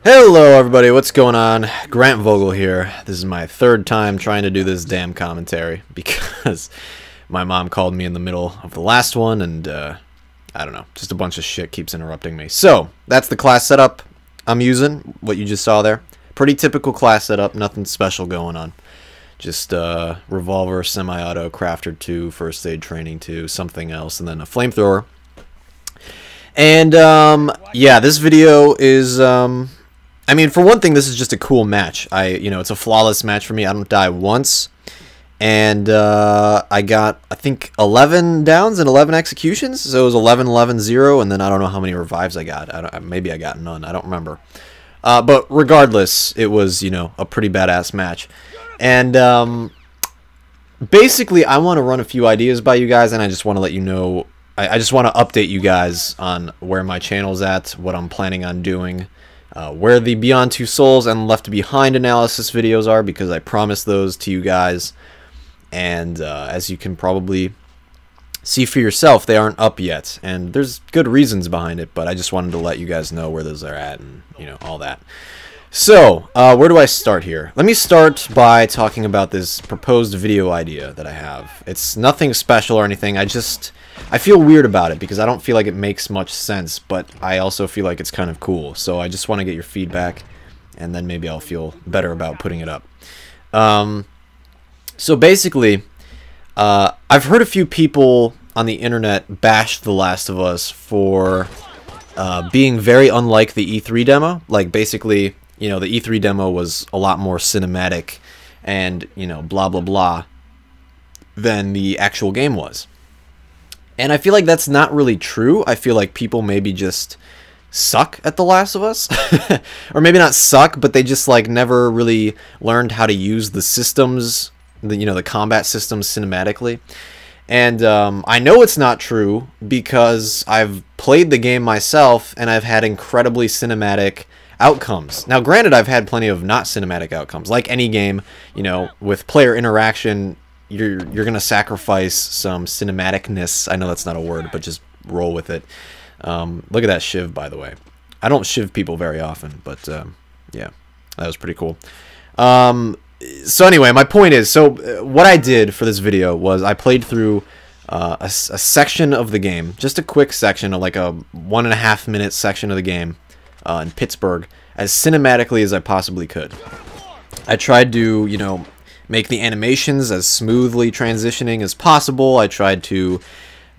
Hello everybody, what's going on? Grant Voegtle here. This is my third time trying to do this damn commentary because my mom called me in the middle of the last one and I don't know, just a bunch of shit keeps interrupting me. So, that's the class setup I'm using, what you just saw there. Pretty typical class setup, nothing special going on. Just revolver, semi-auto, crafter 2, first aid training 2, something else, and then a flamethrower. And yeah, this video is I mean, for one thing, this is just a cool match. It's a flawless match for me. I don't die once. And I got, I think, 11 downs and 11 executions. So it was 11, 11, 0. And then I don't know how many revives I got. Maybe I got none. I don't remember. But regardless, it was, a pretty badass match. And basically, I want to run a few ideas by you guys. And I just want to let you know, I just want to update you guys on where my channel's at, what I'm planning on doing. Where the Beyond Two Souls and Left Behind analysis videos are, because I promised those to you guys, and as you can probably see for yourself, they aren't up yet, and there's good reasons behind it, but I just wanted to let you guys know where those are at, and all that. So, where do I start here? Let me start by talking about this proposed video idea that I have. It's nothing special or anything, I feel weird about it because I don't feel like it makes much sense, but I also feel like it's kind of cool. So I just want to get your feedback, and then maybe I'll feel better about putting it up. So basically, I've heard a few people on the internet bash The Last of Us for being very unlike the E3 demo. Like, basically, the E3 demo was a lot more cinematic and, blah, blah, blah, than the actual game was. And I feel like that's not really true. I feel like people maybe just suck at The Last of Us. Or maybe not suck, but they just never really learned how to use the systems, the combat systems cinematically. And I know it's not true because I've played the game myself and I've had incredibly cinematic outcomes. Now, granted, I've had plenty of not cinematic outcomes. Like any game, with player interaction, you're gonna sacrifice some cinematicness. I know that's not a word, but just roll with it. Look at that shiv, by the way. I don't shiv people very often, but yeah, that was pretty cool. So anyway, my point is, what I did for this video was I played through a section of the game, just a quick section, like a 1.5 minute section of the game in Pittsburgh, as cinematically as I possibly could. I tried to, make the animations as smoothly transitioning as possible. I tried to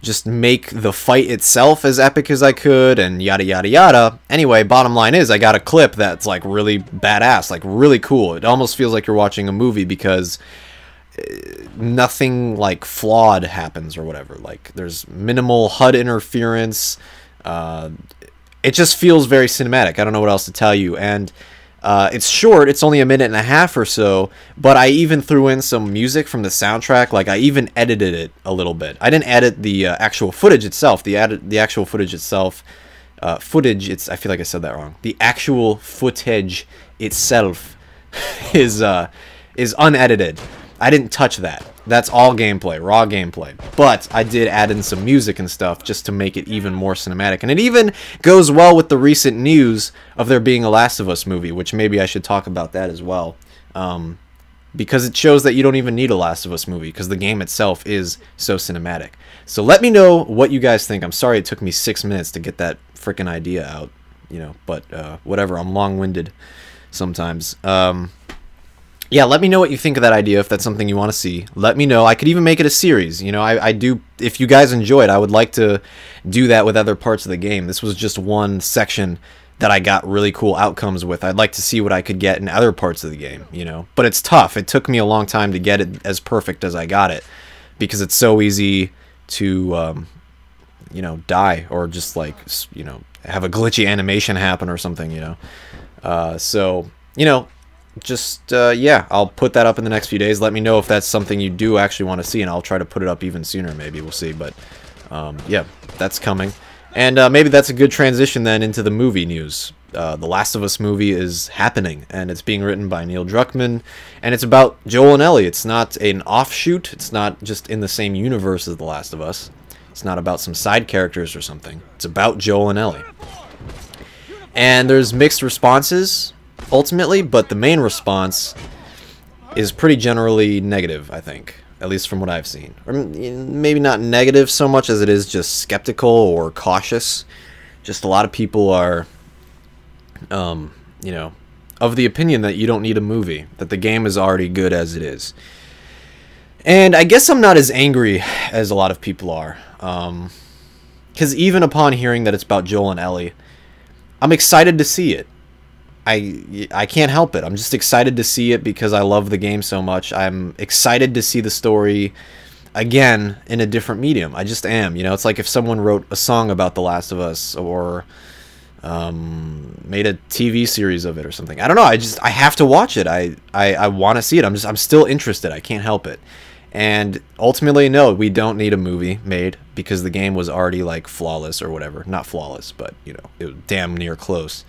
just make the fight itself as epic as I could, and yada yada yada. Anyway, bottom line is I got a clip that's really badass, really cool. It almost feels like you're watching a movie because nothing flawed happens or whatever. There's minimal HUD interference. It just feels very cinematic. I don't know what else to tell you. And it's short, it's only 1.5 minutes or so, but I even threw in some music from the soundtrack. I even edited it a little bit. I didn't edit the actual footage itself. The actual footage itself, I feel like I said that wrong. The actual footage itself is unedited. I didn't touch that. That's all gameplay, raw gameplay. But I did add in some music and stuff just to make it even more cinematic. And it even goes well with the recent news of there being a Last of Us movie, which maybe I should talk about that as well. Because it shows that you don't even need a Last of Us movie, because the game itself is so cinematic. So let me know what you guys think. I'm sorry it took me 6 minutes to get that freaking idea out, but whatever, I'm long-winded sometimes. Yeah, let me know what you think of that idea, if that's something you want to see. Let me know. I could even make it a series. I do, if you guys enjoy it, I would like to do that with other parts of the game. This was just one section that I got really cool outcomes with. I'd like to see what I could get in other parts of the game, But it's tough. It took me a long time to get it as perfect as I got it, because it's so easy to, die or just, have a glitchy animation happen or something, yeah, I'll put that up in the next few days. Let me know if that's something you do actually want to see, and I'll try to put it up even sooner, maybe. We'll see, but yeah, that's coming. And maybe that's a good transition then into the movie news. The Last of Us movie is happening, and it's being written by Neil Druckmann, and it's about Joel and Ellie. It's not an offshoot. It's not just in the same universe as The Last of Us. It's not about some side characters or something. It's about Joel and Ellie. And there's mixed responses, ultimately, but the main response is pretty generally negative, I think. At least from what I've seen. Or maybe not negative so much as it is just skeptical or cautious. Just a lot of people are, you know, of the opinion that you don't need a movie. That the game is already good as it is. And I guess I'm not as angry as a lot of people are. Because even upon hearing that it's about Joel and Ellie, I'm excited to see it. I can't help it. I'm just excited to see it because I love the game so much. I'm excited to see the story again in a different medium. I just am. You know, it's like if someone wrote a song about The Last of Us or made a TV series of it or something. I don't know. I have to watch it. I want to see it. I'm still interested. I can't help it. And ultimately, no, we don't need a movie made because the game was already like flawless or whatever. Not flawless, but you know, it was damn near close.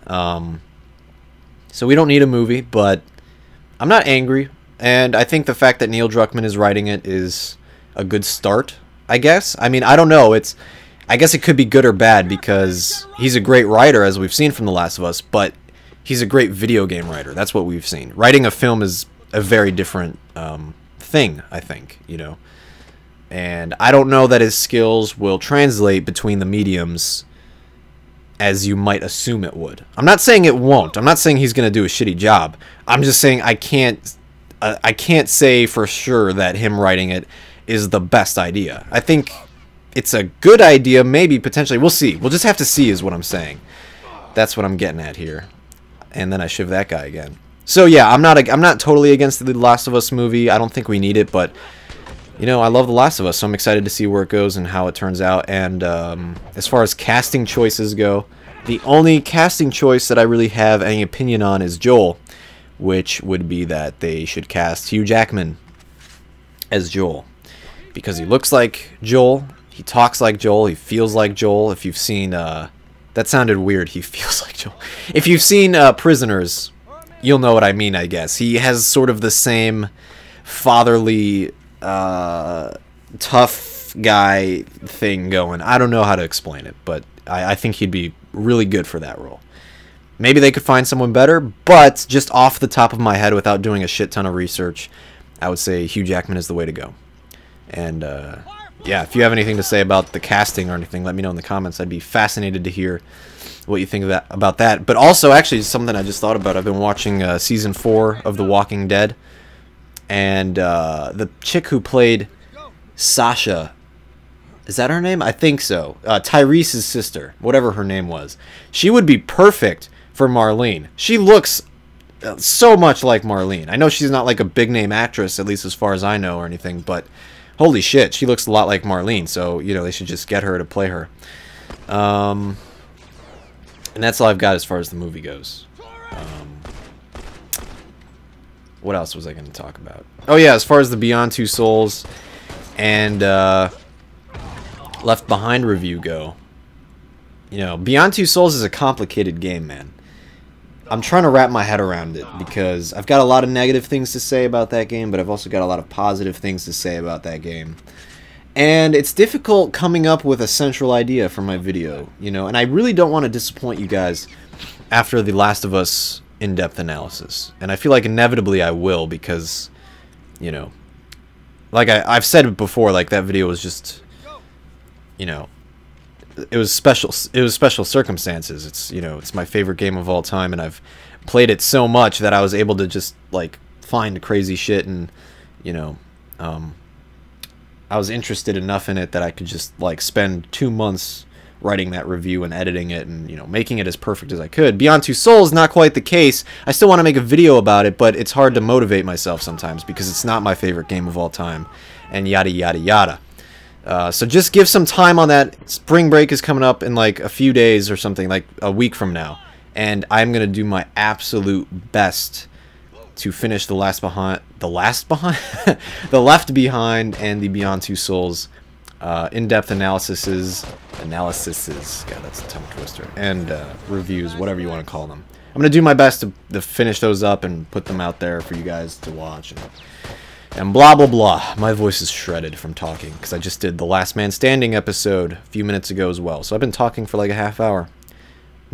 So we don't need a movie, but I'm not angry, and I think the fact that Neil Druckmann is writing it is a good start, I guess. I mean, I don't know, I guess it could be good or bad, because he's a great writer, as we've seen from The Last of Us, but he's a great video game writer. That's what we've seen. Writing a film is a very different thing, I think, you know. And I don't know that his skills will translate between the mediums as you might assume it would. I'm not saying it won't. I'm not saying he's going to do a shitty job. I'm just saying I can't say for sure that him writing it is the best idea. I think it's a good idea, maybe, potentially. We'll see. We'll just have to see is what I'm saying. That's what I'm getting at here. And then I shiv that guy again. So yeah, I'm not totally against the Last of Us movie. I don't think we need it, but you know, I love The Last of Us, so I'm excited to see where it goes and how it turns out. And as far as casting choices go, the only casting choice that I really have any opinion on is Joel, which would be that they should cast Hugh Jackman as Joel. Because he looks like Joel, he talks like Joel, he feels like Joel. If you've seen, that sounded weird, he feels like Joel. If you've seen Prisoners, you'll know what I mean, I guess. He has sort of the same fatherly tough guy thing going. I don't know how to explain it, but I think he'd be really good for that role. Maybe they could find someone better, but just off the top of my head without doing a shit ton of research, I would say Hugh Jackman is the way to go. And yeah, if you have anything to say about the casting or anything, let me know in the comments. I'd be fascinated to hear what you think about that. But also, actually, something I just thought about. I've been watching Season 4 of The Walking Dead. And the chick who played Sasha, is that her name? I think so. Tyrese's sister, whatever her name was. She would be perfect for Marlene. She looks so much like Marlene. I know she's not like a big name actress, at least as far as I know or anything, but holy shit, she looks a lot like Marlene. So, you know, they should just get her to play her. And that's all I've got as far as the movie goes. What else was I going to talk about? Oh yeah, as far as the Beyond Two Souls and Left Behind review go, you know, Beyond Two Souls is a complicated game, man. I'm trying to wrap my head around it because I've got a lot of negative things to say about that game, but I've also got a lot of positive things to say about that game. And it's difficult coming up with a central idea for my video, you know, and I really don't want to disappoint you guys after The Last of Us in-depth analysis. And I feel like inevitably I will because, you know, like I've said it before, like that video was just, you know, it was special circumstances. It's, you know, it's my favorite game of all time, and I've played it so much that I was able to just like find crazy shit, and you know, I was interested enough in it that I could just like spend 2 months writing that review and editing it and, you know, making it as perfect as I could. Beyond Two Souls, not quite the case. I still want to make a video about it, but it's hard to motivate myself sometimes because it's not my favorite game of all time, and yada yada yada. So just give some time on that. Spring break is coming up in like a few days or something, like a week from now, and I'm gonna do my absolute best to finish the Left Behind, the Left Behind, and the Beyond Two Souls in-depth analyses. God, that's a tongue twister. And reviews, whatever you want to call them. I'm gonna do my best to finish those up and put them out there for you guys to watch. And blah blah blah. My voice is shredded from talking because I just did the Last Man Standing episode a few minutes ago as well. So I've been talking for like a half hour.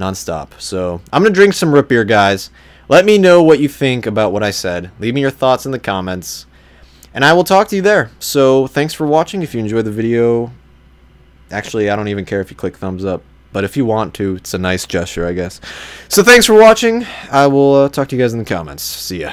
nonstop. So I'm going to drink some root beer, guys. Let me know what you think about what I said. Leave me your thoughts in the comments. And I will talk to you there. So thanks for watching. If you enjoyed the video, actually, I don't even care if you click thumbs up. But if you want to, it's a nice gesture, I guess. So thanks for watching. I will talk to you guys in the comments. See ya.